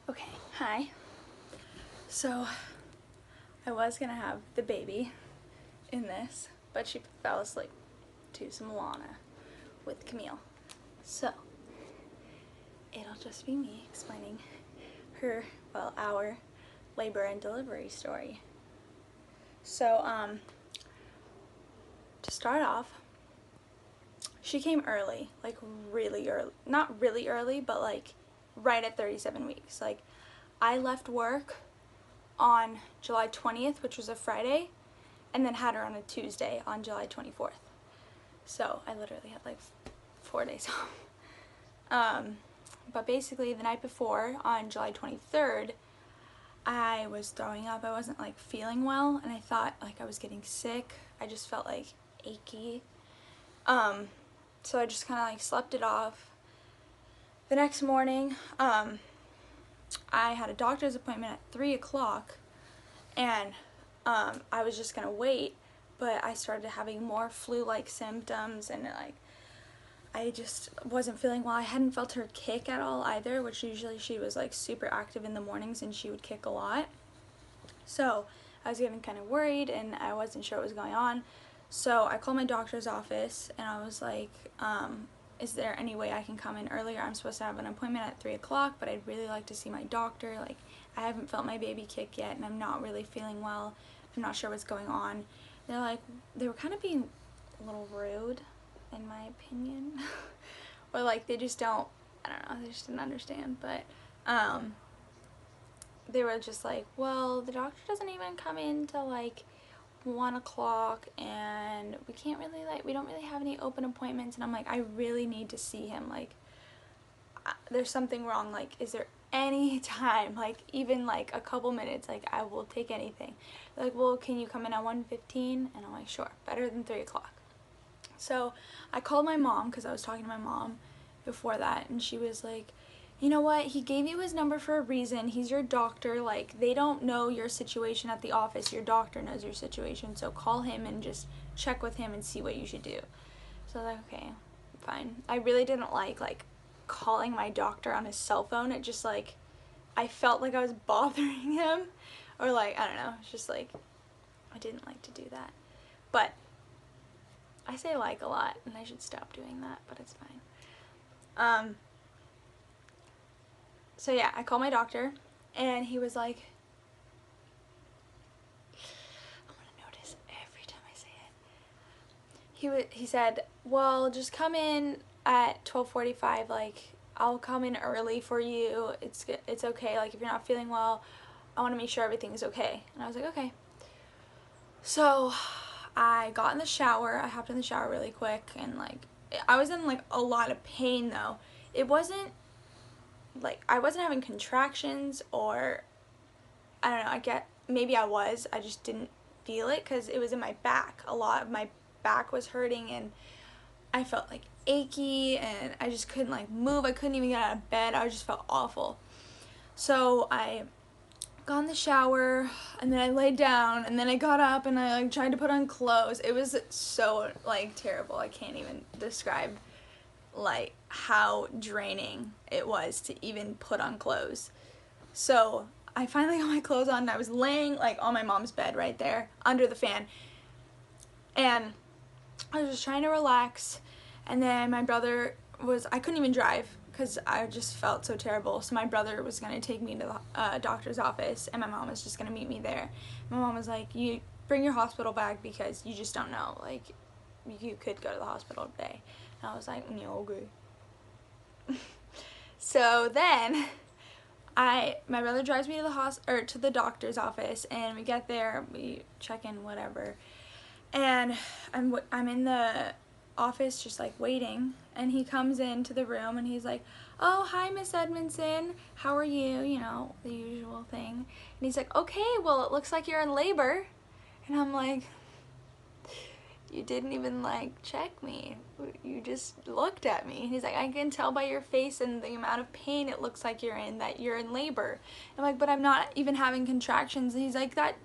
Okay, hi. So, I was gonna have the baby in this, but she fell asleep to some Lana with Camille. So, it'll just be me explaining her, well, our labor and delivery story. So, to start off, she came early, like really early. Not really early, but like right at 37 weeks. Like, I left work on July 20th, which was a Friday, and then had her on a Tuesday on July 24th. So I literally had like 4 days off. But basically the night before, on July 23rd, I was throwing up. I wasn't like feeling well, and I thought like I was getting sick. I just felt like achy. So I just kind of like slept it off. The next morning, I had a doctor's appointment at 3 o'clock, and I was just gonna wait, but I started having more flu-like symptoms, and like I just wasn't feeling well. I hadn't felt her kick at all either, which usually she was like super active in the mornings and she would kick a lot. So I was getting kind of worried and I wasn't sure what was going on. So I called my doctor's office and I was like, is there any way I can come in earlier? I'm supposed to have an appointment at 3 o'clock, but I'd really like to see my doctor. Like, I haven't felt my baby kick yet and I'm not really feeling well. I'm not sure what's going on. They were kind of being a little rude, in my opinion. Or like they just don't, I don't know, they just didn't understand. But they were just like, well, the doctor doesn't even come in till like 1 o'clock, and we can't really we don't really have any open appointments. And I'm like, I really need to see him. Like, there's something wrong. Like, is there any time, like even like a couple minutes, like I will take anything. They're like, well, can you come in at 1:15? And I'm like, sure, better than 3 o'clock. So I called my mom, because I was talking to my mom before that, and she was like, you know what, he gave you his number for a reason. He's your doctor. Like, they don't know your situation at the office. Your doctor knows your situation, so call him and just check with him and see what you should do. So I was like, okay, fine. I really didn't like calling my doctor on his cell phone. It just like, I felt like I was bothering him, or like, I don't know, it's just like, I didn't like to do that. But I say like a lot, and I should stop doing that, but it's fine. So yeah, I called my doctor, and he was like, I'm gonna notice every time I say it. He said, well, just come in at 12:45. Like, I'll come in early for you. It's okay. Like, if you're not feeling well, I want to make sure everything's okay. And I was like, okay. So I got in the shower. I hopped in the shower really quick, and like I was in like a lot of pain though. It wasn't like I wasn't having contractions, or I don't know, maybe I was. I just didn't feel it because it was in my back. A lot of my back was hurting, and I felt like achy, and I just couldn't like move. I couldn't even get out of bed. I just felt awful. So I got in the shower, and then I laid down, and then I got up and I like tried to put on clothes. It was so like terrible. I can't even describe like how draining it was to even put on clothes. So I finally got my clothes on, and I was laying like on my mom's bed right there under the fan, and I was just trying to relax. And then my brother I couldn't even drive because I just felt so terrible. So my brother was going to take me to the doctor's office, and my mom was just going to meet me there. My mom was like, you bring your hospital bag because you just don't know. Like, you could go to the hospital today. And I was like, yeah, okay. So then my brother drives me to to the doctor's office, and we get there, we check in, whatever. And I'm in the office just like waiting, and he comes into the room and he's like, oh, hi, Miss Edmondson, how are you, you know, the usual thing. And he's like, okay, well, it looks like you're in labor. And I'm like, you didn't even like check me. You just looked at me. And he's like, I can tell by your face and the amount of pain it looks like you're in that you're in labor. I'm like, but I'm not even having contractions. And he's like, that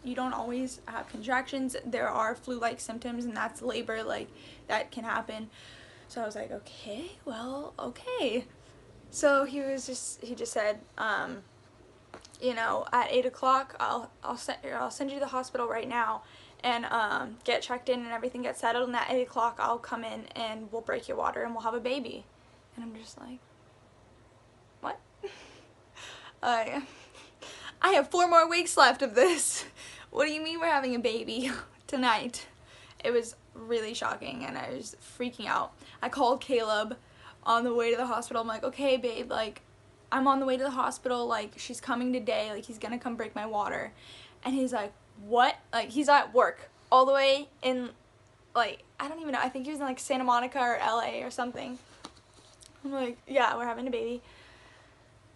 you don't always have contractions. There are flu-like symptoms, and that's labor, like that can happen. So I was like, okay, well, okay. So he just said, you know, at 8 o'clock, I'll send you to the hospital right now, and get checked in and everything gets settled, and at 8 o'clock I'll come in and we'll break your water and we'll have a baby. And I'm just like, what? I have 4 more weeks left of this. What do you mean we're having a baby tonight? It was really shocking, and I was freaking out. I called Caleb on the way to the hospital. I'm like, okay babe, like I'm on the way to the hospital, like she's coming today, like he's gonna come break my water. And he's like, what? Like he's at work all the way in, like, I don't even know, I think he was in like Santa Monica or LA or something. I'm like, yeah, we're having a baby.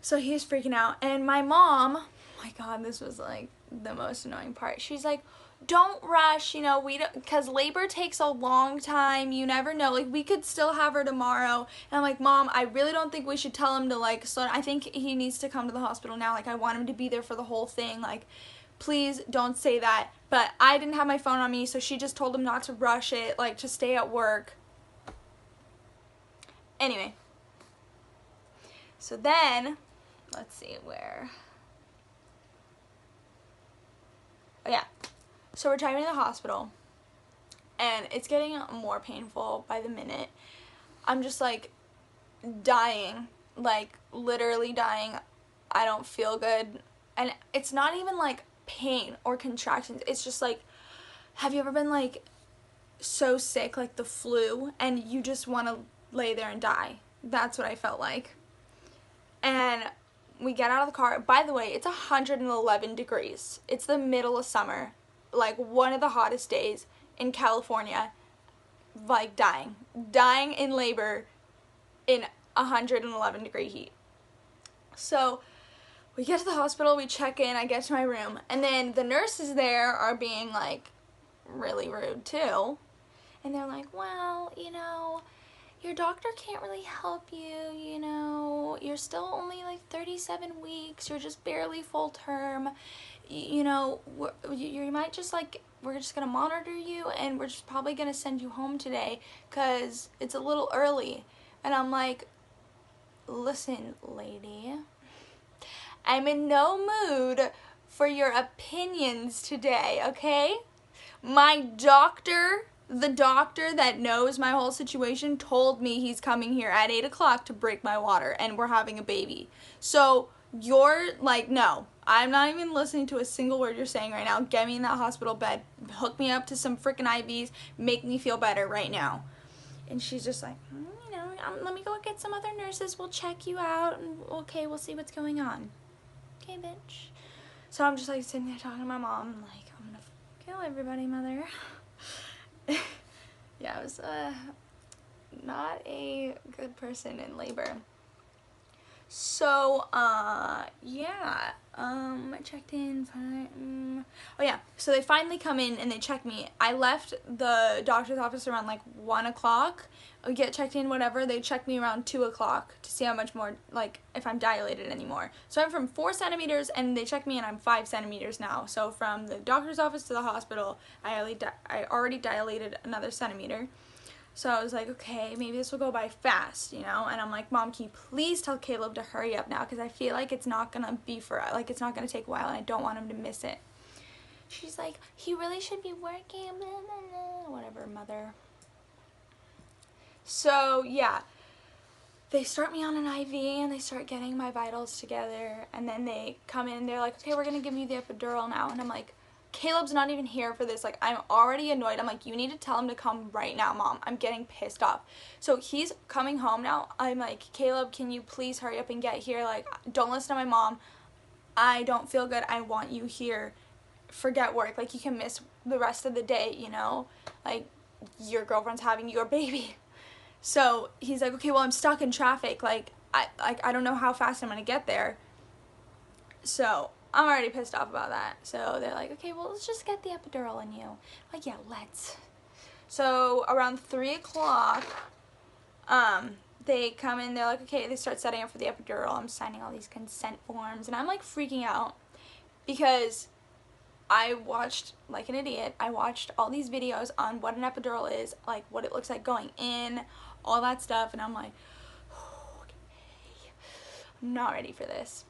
So he's freaking out, and my mom, oh my god, this was like the most annoying part. She's like, don't rush, you know, we don't, because labor takes a long time, you never know, like we could still have her tomorrow. And I'm like, Mom, I really don't think we should tell him to like slow down. I think he needs to come to the hospital now, like I want him to be there for the whole thing, like please don't say that. But I didn't have my phone on me, so she just told him not to rush it, like to stay at work. Anyway, so then let's see where, oh yeah, so we're driving to the hospital, and it's getting more painful by the minute. I'm just like dying, like literally dying. I don't feel good, and it's not even like pain or contractions. It's just like, have you ever been like so sick, like the flu, and you just want to lay there and die? That's what I felt like. And we get out of the car. By the way, it's 111 degrees. It's the middle of summer, like one of the hottest days in California, like dying in labor in 111 degree heat. So we get to the hospital, we check in, I get to my room, and then the nurses there are being like really rude too. And they're like, well, you know, your doctor can't really help you, you know, you're still only like 37 weeks, you're just barely full term, you know, you might just like, we're just gonna monitor you, and we're just probably gonna send you home today because it's a little early. And I'm like, listen, lady, I'm in no mood for your opinions today, okay? My doctor, the doctor that knows my whole situation, told me he's coming here at 8 o'clock to break my water, and we're having a baby. So you're like, no, I'm not even listening to a single word you're saying right now. Get me in that hospital bed, hook me up to some freaking IVs, make me feel better right now. And she's just like, you know, let me go get some other nurses, we'll check you out, and okay, we'll see what's going on. Okay, bitch. So I'm just like sitting there talking to my mom, like, I'm gonna kill everybody, mother. Yeah, I was not a good person in labor. So yeah, I checked in, oh yeah, so they finally come in and they check me. I left the doctor's office around like 1 o'clock. I get checked in, whatever. They check me around 2 o'clock to see how much more, like if I'm dilated anymore. So I'm from 4 centimeters, and they check me and I'm 5 centimeters now. So from the doctor's office to the hospital, I already dilated another centimeter. So I was like, okay, maybe this will go by fast, you know? And I'm like, Mom, can you please tell Caleb to hurry up now? Because I feel like it's not going to be like, it's not going to take a while, and I don't want him to miss it. She's like, he really should be working, blah, blah, blah. Whatever, mother. So, yeah. They start me on an IV, and they start getting my vitals together. And then they come in, and they're like, okay, we're going to give you the epidural now. And I'm like, Caleb's not even here for this. Like, I'm already annoyed. I'm like, you need to tell him to come right now, Mom. I'm getting pissed off. So he's coming home now. I'm like, Caleb, can you please hurry up and get here? Like, don't listen to my mom. I don't feel good. I want you here. Forget work. Like, you can miss the rest of the day, you know? Like, your girlfriend's having your baby. So he's like, okay, well, I'm stuck in traffic. Like, I don't know how fast I'm going to get there. So I'm already pissed off about that. So they're like, okay, well, let's just get the epidural in you. I'm like, yeah, let's. So around 3 o'clock, they come in, they're like, okay, they start setting up for the epidural. I'm signing all these consent forms, and I'm like freaking out because I watched, like an idiot, I watched all these videos on what an epidural is, like what it looks like going in, all that stuff, and I'm like, okay, I'm not ready for this.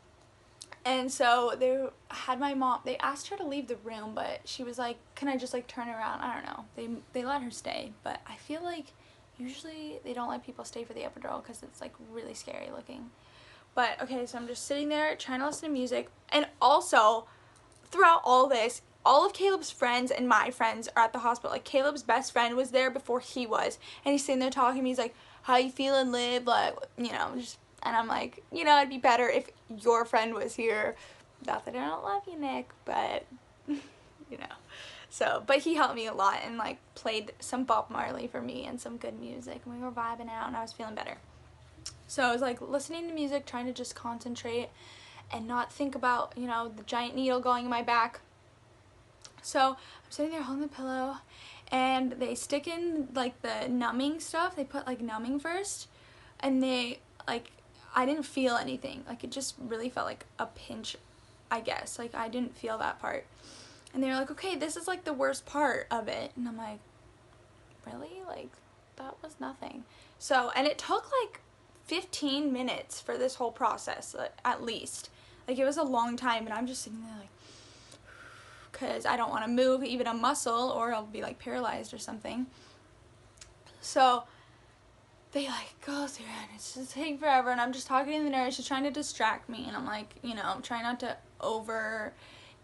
And so they had my mom, they asked her to leave the room, but she was like, can I just like turn around? I don't know. They let her stay, but I feel like usually they don't let people stay for the epidural because it's like really scary looking. But okay, so I'm just sitting there trying to listen to music, and also throughout all this, all of Caleb's friends and my friends are at the hospital. Like Caleb's best friend was there before he was, and he's sitting there talking to me. He's like, how you feeling, Liv? Like, you know, just, and I'm like, you know, it'd be better if your friend was here. Not that I don't love you, Nick, but you know. So, but he helped me a lot and like played some Bob Marley for me and some good music, and we were vibing out, and I was feeling better. So I was like listening to music, trying to just concentrate and not think about, you know, the giant needle going in my back. So I'm sitting there holding the pillow, and they stick in like the numbing stuff. They put like numbing first, and they like, I didn't feel anything. Like it just really felt like a pinch, I guess. Like I didn't feel that part. And they were like, okay, this is like the worst part of it. And I'm like, really? Like that was nothing. So, and it took like 15 minutes for this whole process, at least. Like it was a long time, and I'm just sitting there like, because I don't want to move even a muscle or I'll be like paralyzed or something. So they like go through it, and it's just taking forever, and I'm just talking to the nurse. She's trying to distract me, and I'm like, you know, I'm trying not to over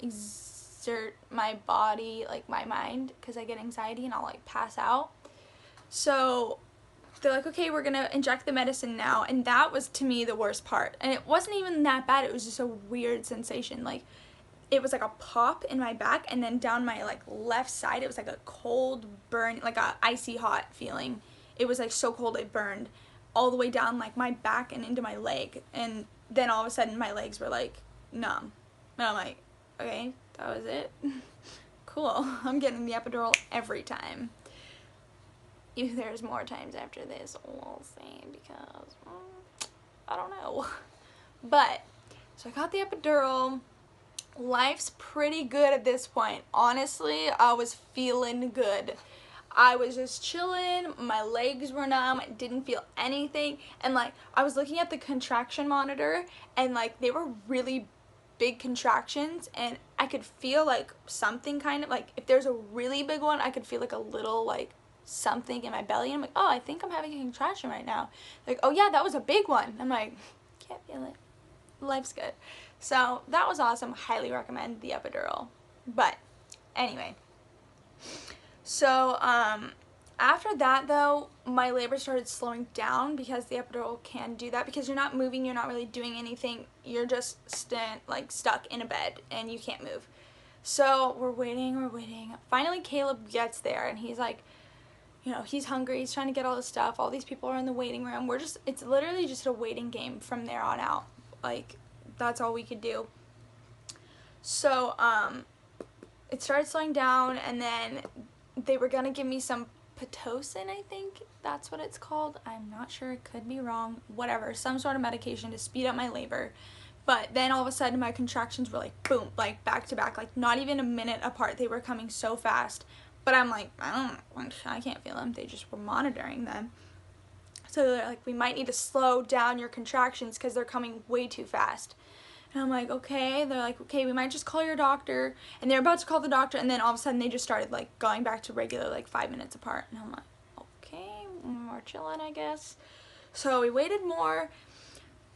exert my body, like my mind, because I get anxiety and I'll like pass out. So they're like, okay, we're gonna inject the medicine now, and that was to me the worst part. And it wasn't even that bad, it was just a weird sensation. Like it was like a pop in my back, and then down my like left side it was like a cold burn, like a icy hot feeling. It was like so cold it burned all the way down like my back and into my leg, and then all of a sudden my legs were like numb, and I'm like, okay, that was it. Cool. I'm getting the epidural every time. If there's more times after this, we'll see, because I don't know. But so I got the epidural. Life's pretty good at this point. Honestly, I was feeling good. I was just chilling, my legs were numb, didn't feel anything, and like I was looking at the contraction monitor, and like they were really big contractions, and I could feel like something kind of like, if there's a really big one, I could feel like a little like something in my belly, and I'm like, oh, I think I'm having a contraction right now. Like, oh yeah, that was a big one. I'm like, can't feel it. Life's good. So that was awesome. Highly recommend the epidural. But anyway, so after that though, my labor started slowing down, because the epidural can do that, because you're not moving, you're not really doing anything, you're just stuck in a bed and you can't move. So we're waiting. Finally Caleb gets there, and he's like, you know, he's hungry, he's trying to get all this stuff, all these people are in the waiting room. It's literally just a waiting game from there on out. Like, that's all we could do. So it started slowing down, and then they were gonna give me some Pitocin, I think that's what it's called. I'm not sure, it could be wrong. Whatever, some sort of medication to speed up my labor. But then all of a sudden my contractions were like boom, like back to back, like not even a minute apart. They were coming so fast. But I'm like, I can't feel them. They just were monitoring them. So they're like, we might need to slow down your contractions because they're coming way too fast. And I'm like, okay. They're like, okay, we might just call your doctor. And they're about to call the doctor, and then all of a sudden they just started like going back to regular, like 5 minutes apart. And I'm like, okay, we're chilling, I guess. So we waited more,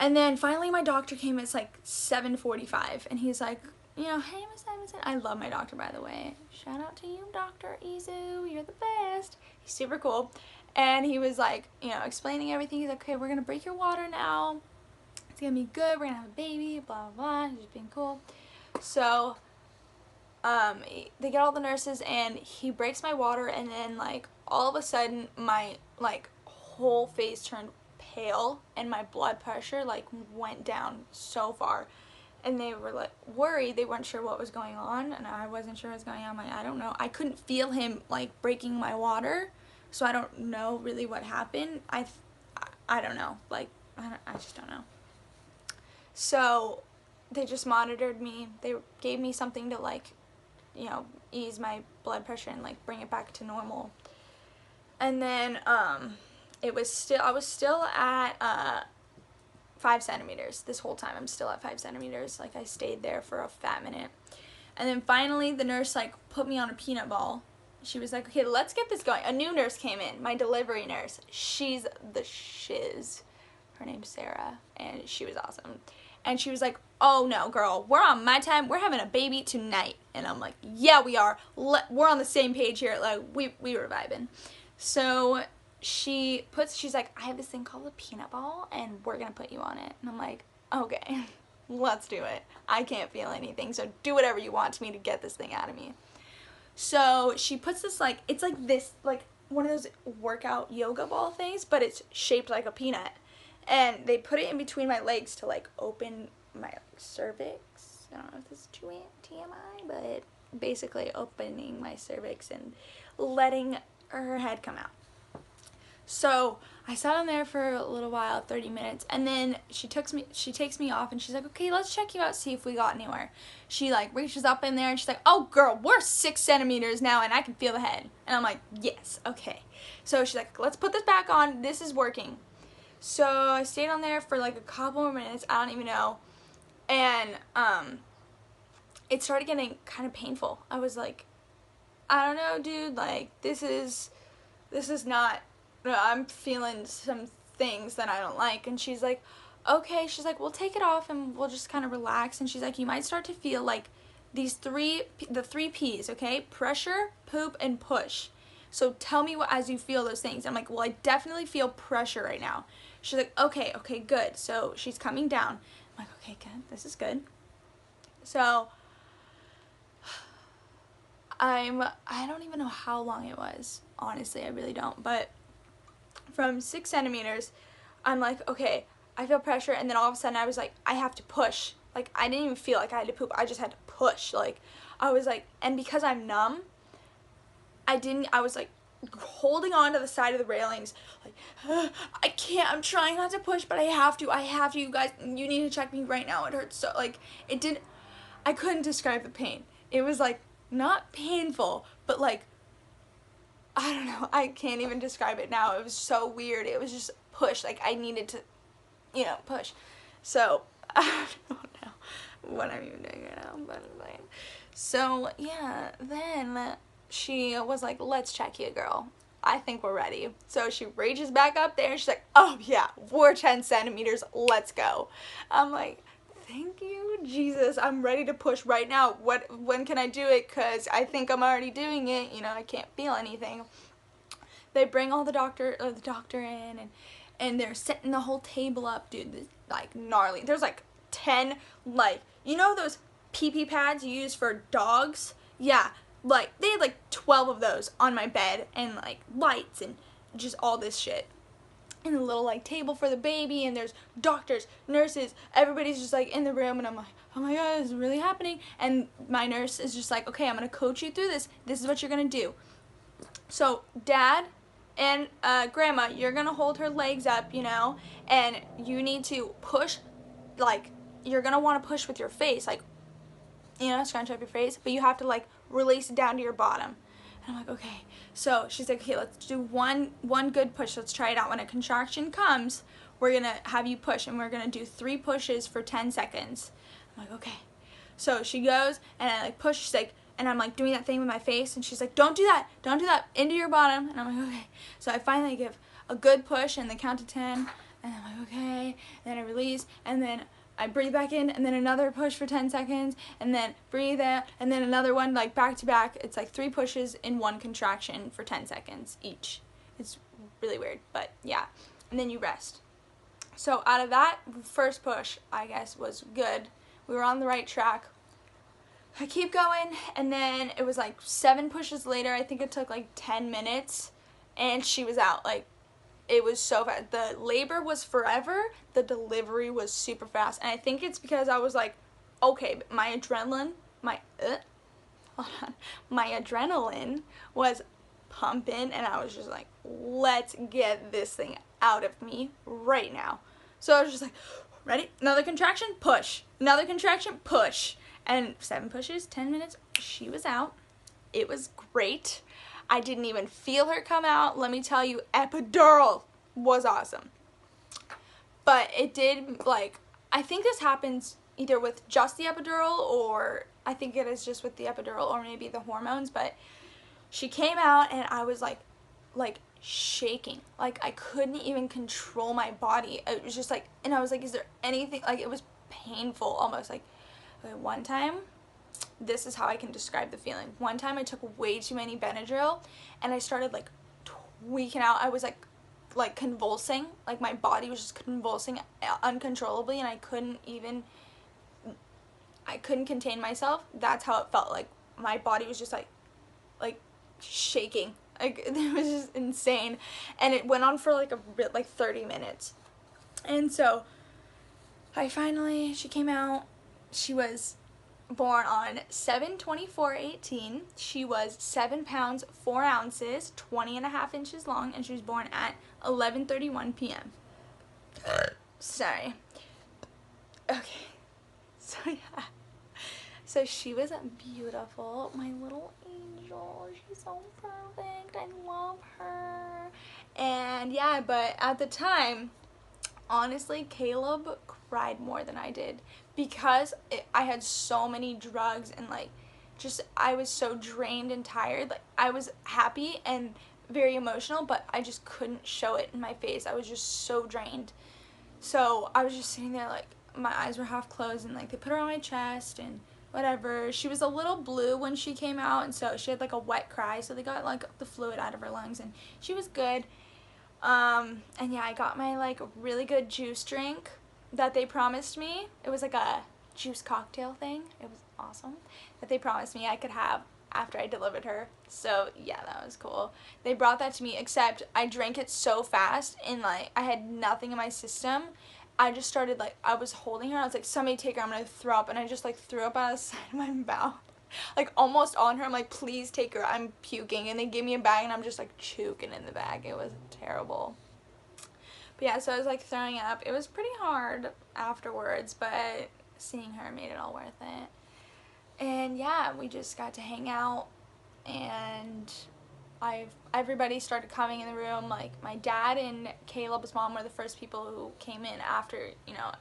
and then finally my doctor came. It's like 7:45, and he's like, you know, hey, Miss Edmondson. I love my doctor, by the way. Shout out to you, Dr. Izu. You're the best. He's super cool. And he was like, you know, explaining everything. He's like, okay, we're going to break your water now. It's going to be good. We're going to have a baby, blah, blah, blah. He's just being cool. So, they get all the nurses, and he breaks my water, and then, like, all of a sudden, my, like, whole face turned pale, and my blood pressure, like, went down so far. and they were like worried. They weren't sure what was going on, and I wasn't sure what was going on. I'm like, I don't know. I couldn't feel him like breaking my water, so I don't know really what happened. I don't know. Like, I just don't know. So they just monitored me. They gave me something to like, you know, ease my blood pressure and like bring it back to normal. And then I was still at 5 centimeters this whole time. I'm still at 5 centimeters. Like, I stayed there for a fat minute. And then finally the nurse like put me on a peanut ball. She was like, okay, let's get this going. A new nurse came in, my delivery nurse. She's the shiz. Her name's Sarah, and she was awesome. And she was like, oh no, girl, we're on my time. We're having a baby tonight. And I'm like, yeah, we are. We're on the same page here. Like, we were vibing. So she's like, I have this thing called a peanut ball, and we're going to put you on it. And I'm like, okay, let's do it. I can't feel anything, so do whatever you want to me to get this thing out of me. So she puts this, like, it's like this, like one of those workout yoga ball things, but it's shaped like a peanut. And they put it in between my legs to like open my cervix. I don't know if this is too TMI, but basically opening my cervix and letting her head come out. So I sat on there for a little while, 30 minutes, and then she takes me off, and she's like, okay, let's check you out, see if we got anywhere. She like reaches up in there, and she's like, oh girl, we're 6 centimeters now, and I can feel the head. And I'm like, yes, okay. So she's like, let's put this back on, this is working. So I stayed on there for like a couple more minutes, I don't even know, and it started getting kind of painful. I was like, I don't know, dude, like, this is not, I'm feeling some things that I don't like. And she's like, okay, she's like, we'll take it off and we'll just kind of relax. And she's like, you might start to feel like the 3 P's, okay? Pressure, poop, and push. So tell me what as you feel those things. I'm like, well, I definitely feel pressure right now. She's like, okay, good. So she's coming down. I'm like, okay, good, this is good. So I don't even know how long it was. Honestly, I really don't. But from 6 centimeters, I'm like, okay, I feel pressure, and then all of a sudden I was like, I have to push. Like, I didn't even feel like I had to poop. I just had to push. Like, I was like, and because I'm numb, I was like holding on to the side of the railings, like, I can't, I'm trying not to push, but I have to, you guys, you need to check me right now. It hurts so, like, I couldn't describe the pain. It was like, not painful, but like, I don't know, I can't even describe it now. It was so weird. It was just push, like I needed to, you know, push. So, I don't know what I'm even doing right now, but like, so yeah, then she was like, let's check you, girl. I think we're ready. So she reaches back up there and she's like, oh yeah, we're 10 centimeters, let's go. I'm like, thank you, Jesus, I'm ready to push right now. When can I do it? Because I think I'm already doing it. You know, I can't feel anything. They bring all the doctor in, and they're setting the whole table up, dude. This, like, gnarly. There's like 10, like, you know those pee-pee pads you use for dogs? Yeah, like, they had like 12 of those on my bed, and like lights and just all this shit. And a little like table for the baby, and there's doctors, nurses, everybody's just like in the room, and I'm like, oh my god, this is really happening. And my nurse is just like, okay, I'm gonna coach you through this. This is what you're gonna do. So Dad and Grandma, you're gonna hold her legs up, you know, and you need to push, like, you're gonna want to push with your face, like, you know, scrunch up your face, but you have to like release it down to your bottom. And I'm like, okay. So she's like, okay, let's do one good push. Let's try it out. When a contraction comes, we're going to have you push, and we're going to do 3 pushes for 10 seconds. I'm like, okay. So she goes, and I like push. She's like, and I'm like doing that thing with my face, and she's like, don't do that. Don't do that. Into your bottom. And I'm like, okay. So I finally give a good push, and they count to 10, and I'm like, okay. And then I release, and then I breathe back in, and then another push for 10 seconds, and then breathe out, and then another one, like back to back. It's like 3 pushes in 1 contraction for 10 seconds each. It's really weird, but yeah. And then you rest. So out of that first push, I guess, was good. We were on the right track. I keep going, and then it was like 7 pushes later. I think it took like 10 minutes, and she was out. Like, it was so fast. The labor was forever. The delivery was super fast. And I think it's because I was like okay, but my adrenaline, hold on, my adrenaline was pumping, and I was just like, let's get this thing out of me right now. So I was just like, ready? Another contraction, push. Another contraction, push. And 7 pushes, 10 minutes, she was out. It was great. I didn't even feel her come out. Let me tell you, epidural was awesome. But it did, like, I think this happens either with just the epidural, or I think it is just with the epidural, or maybe the hormones. But she came out and I was like shaking. Like, I couldn't even control my body. It was just like, and I was like, is there anything, like, it was painful almost. Like, okay, one time, this is how I can describe the feeling. One time I took way too many Benadryl and I started like tweaking out. I was like convulsing. Like, my body was just convulsing uncontrollably, and I couldn't contain myself. That's how it felt. Like, my body was just like shaking. Like, it was just insane. And it went on for like a bit, like 30 minutes. And so she came out. She was born on 7/24/18. She was 7 pounds 4 ounces, 20.5 inches long, and she was born at 11:31 p.m. Sorry. Okay. So yeah. So she was beautiful. My little angel. She's so perfect. I love her. And yeah, but at the time, honestly, Caleb cried more than I did, because I had so many drugs, and like, just, I was so drained and tired. Like, I was happy and very emotional, but I just couldn't show it in my face. I was just so drained. So I was just sitting there, like, my eyes were half closed, and like, they put her on my chest and whatever. She was a little blue when she came out, and so she had like a wet cry, so they got like the fluid out of her lungs, and she was good. And yeah, I got my like really good juice drink that they promised me. It was like a juice cocktail thing. It was awesome, that they promised me I could have after I delivered her. So yeah, that was cool. They brought that to me, except I drank it so fast, and like, I had nothing in my system. I just started, like, I was holding her, I was like, somebody take her, I'm gonna throw up, and I just like threw up out of the side of my mouth, like almost on her. I'm like, please take her, I'm puking. And they gave me a bag, and I'm just like choking in the bag. It was terrible. But yeah, so I was like throwing up. It was pretty hard afterwards, but seeing her made it all worth it. And yeah, we just got to hang out, and everybody started coming in the room. Like, my dad and Caleb's mom were the first people who came in after, you know,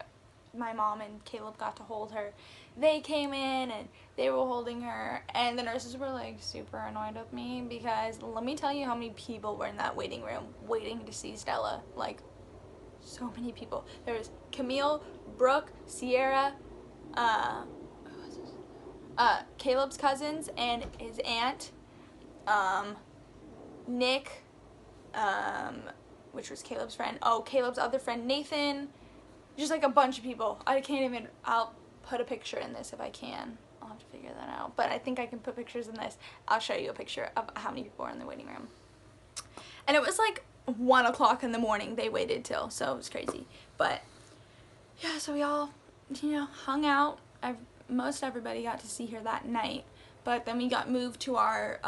my mom and Caleb got to hold her. They came in and they were holding her, and the nurses were like super annoyed with me, because let me tell you how many people were in that waiting room waiting to see Stella. Like, so many people. There was Camille, Brooke, Sierra, Caleb's cousins and his aunt, Nick, which was Caleb's friend. Oh, Caleb's other friend, Nathan. Just like a bunch of people. I can't even, I'll put a picture in this if I can. I'll have to figure that out. But I think I can put pictures in this. I'll show you a picture of how many people were in the waiting room. And it was like 1 o'clock in the morning they waited till, so it was crazy. But yeah, so we all, you know, hung out. Most everybody got to see her that night. But then we got moved to our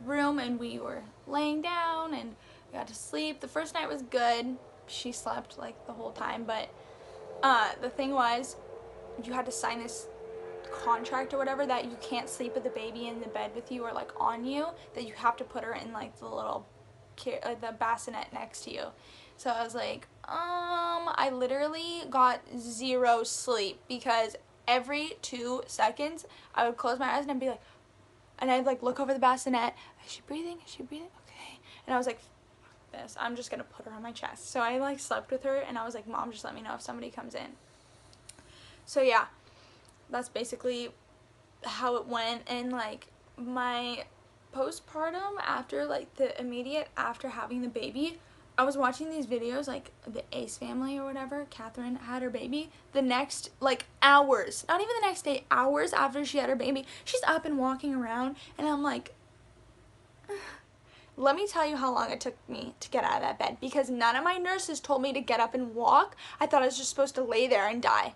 room, and we were laying down and we got to sleep. The first night was good. She slept like the whole time, but the thing was, you had to sign this contract or whatever that you can't sleep with the baby in the bed with you or like on you, that you have to put her in like the little the bassinet next to you. So I was like, I literally got 0 sleep, because every 2 seconds I would close my eyes and I'd be like, and I'd like look over the bassinet. Is she breathing? Is she breathing? Okay. And I was like, fuck this. I'm just gonna put her on my chest. So I like slept with her, and I was like, Mom, just let me know if somebody comes in. So yeah, that's basically how it went. And like, my postpartum, after like the immediate after having the baby, I was watching these videos, like the Ace family or whatever. Catherine had her baby. The next, like, hours, not even the next day, hours after she had her baby, she's up and walking around, and I'm like, let me tell you how long it took me to get out of that bed, because none of my nurses told me to get up and walk. I thought I was just supposed to lay there and die.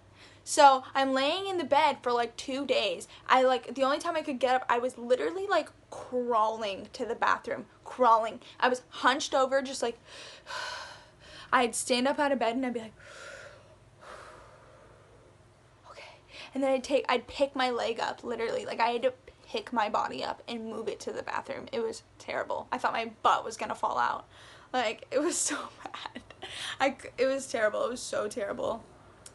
So I'm laying in the bed for like 2 days. The only time I could get up, I was literally like crawling to the bathroom, crawling. I was hunched over, just like, I'd stand up out of bed and I'd be like, okay. And then I'd pick my leg up, literally. Like, I had to pick my body up and move it to the bathroom. It was terrible. I thought my butt was gonna fall out. Like, it was so bad. It was terrible. It was so terrible.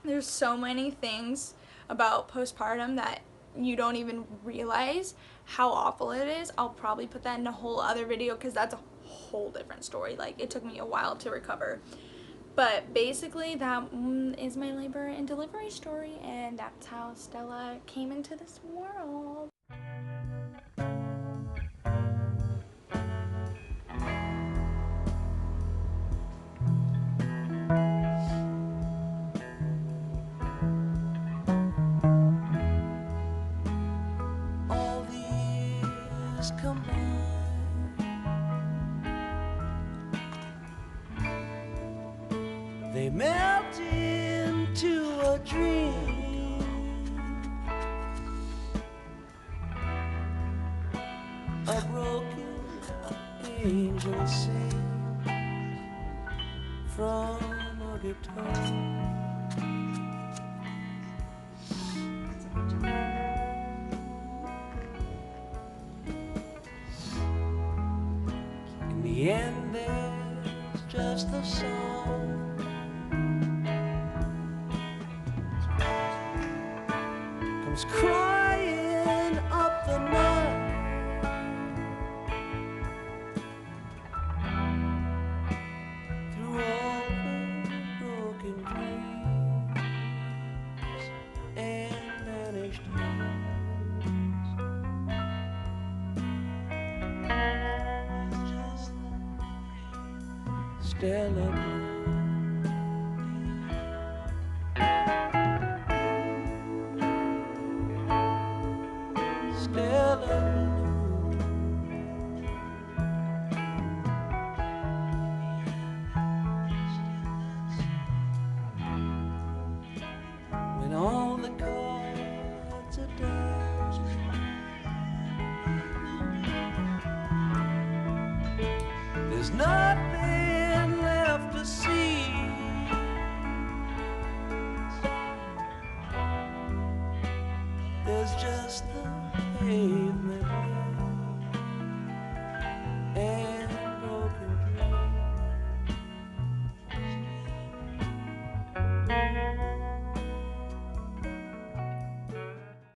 There's so many things about postpartum that you don't even realize how awful it is. I'll probably put that in a whole other video because that's a whole different story. Like, it took me a while to recover. But basically, that is my labor and delivery story, and that's how Stella came into this world. All these combined, they melt into a dream, a broken angel sings from a guitar. In the end, there's just the song. Comes crying up the night, through all the broken dreams and vanished hopes. Stella Blue. Stella Blue. When all the cards are dealt, there's nothing left to see. There's just the pain.